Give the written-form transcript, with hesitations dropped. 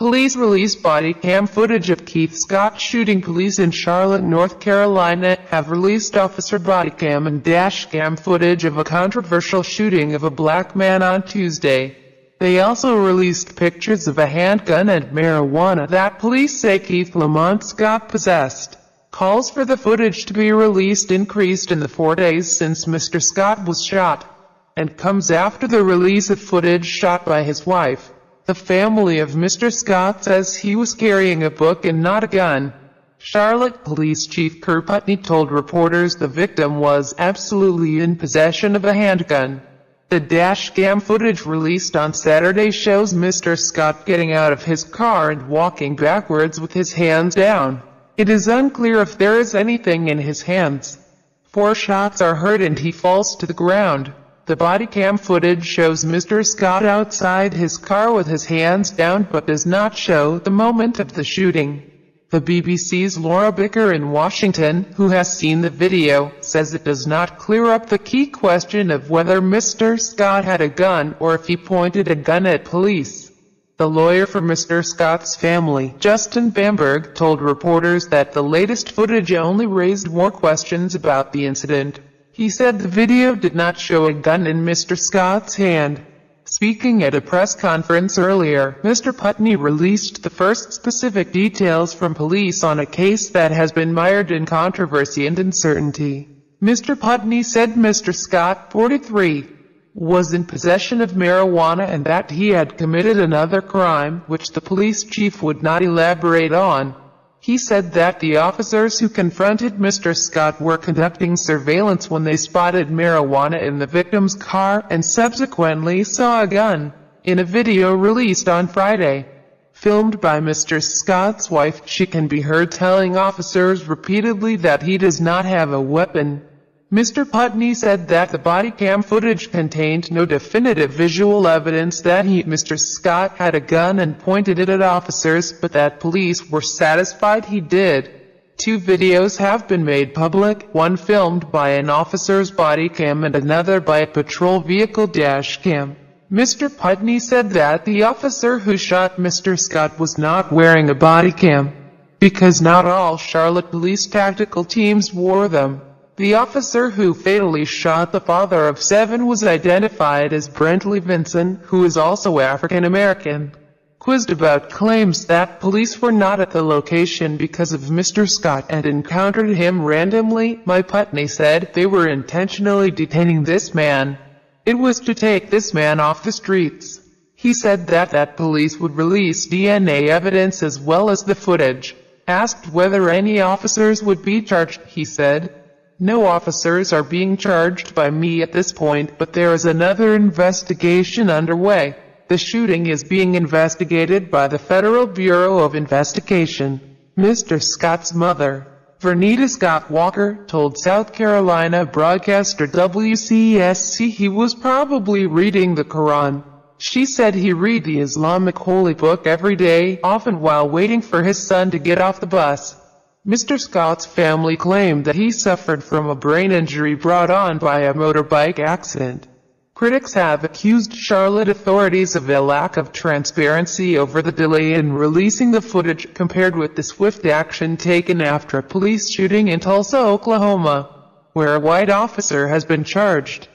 Police released body cam footage of Keith Scott shooting. Police in Charlotte, North Carolina, have released officer body cam and dash cam footage of a controversial shooting of a black man on Tuesday. They also released pictures of a handgun and marijuana that police say Keith Lamont Scott possessed. Calls for the footage to be released increased in the 4 days since Mr. Scott was shot, and comes after the release of footage shot by his wife. The family of Mr. Scott says he was carrying a book and not a gun. Charlotte Police Chief Kerr Putney told reporters the victim was absolutely in possession of a handgun. The dashcam footage released on Saturday shows Mr. Scott getting out of his car and walking backwards with his hands down. It is unclear if there is anything in his hands. 4 shots are heard and he falls to the ground. The bodycam footage shows Mr. Scott outside his car with his hands down but does not show the moment of the shooting. The BBC's Laura Bicker in Washington, who has seen the video, says it does not clear up the key question of whether Mr. Scott had a gun or if he pointed a gun at police. The lawyer for Mr. Scott's family, Justin Bamberg, told reporters that the latest footage only raised more questions about the incident. He said the video did not show a gun in Mr. Scott's hand. Speaking at a press conference earlier, Mr. Putney released the first specific details from police on a case that has been mired in controversy and uncertainty. Mr. Putney said Mr. Scott, 43, was in possession of marijuana and that he had committed another crime, which the police chief would not elaborate on. He said that the officers who confronted Mr. Scott were conducting surveillance when they spotted marijuana in the victim's car and subsequently saw a gun. In a video released on Friday, filmed by Mr. Scott's wife, she can be heard telling officers repeatedly that he does not have a weapon. Mr. Putney said that the bodycam footage contained no definitive visual evidence that Mr. Scott had a gun and pointed it at officers, but that police were satisfied he did. 2 videos have been made public, one filmed by an officer's bodycam and another by a patrol vehicle dashcam. Mr. Putney said that the officer who shot Mr. Scott was not wearing a bodycam, because not all Charlotte police tactical teams wore them. The officer who fatally shot the father of 7 was identified as Brentley Vinson, who is also African American. Quizzed about claims that police were not at the location because of Mr. Scott and encountered him randomly, Putney said they were intentionally detaining this man. It was to take this man off the streets. He said that police would release DNA evidence as well as the footage. Asked whether any officers would be charged, he said, "No officers are being charged by me at this point, but there is another investigation underway. The shooting is being investigated by the Federal Bureau of Investigation." Mr. Scott's mother, Vernita Scott Walker, told South Carolina broadcaster WCSC he was probably reading the Quran. She said he read the Islamic holy book every day, often while waiting for his son to get off the bus. Mr. Scott's family claimed that he suffered from a brain injury brought on by a motorbike accident. Critics have accused Charlotte authorities of a lack of transparency over the delay in releasing the footage compared with the swift action taken after a police shooting in Tulsa, Oklahoma, where a white officer has been charged.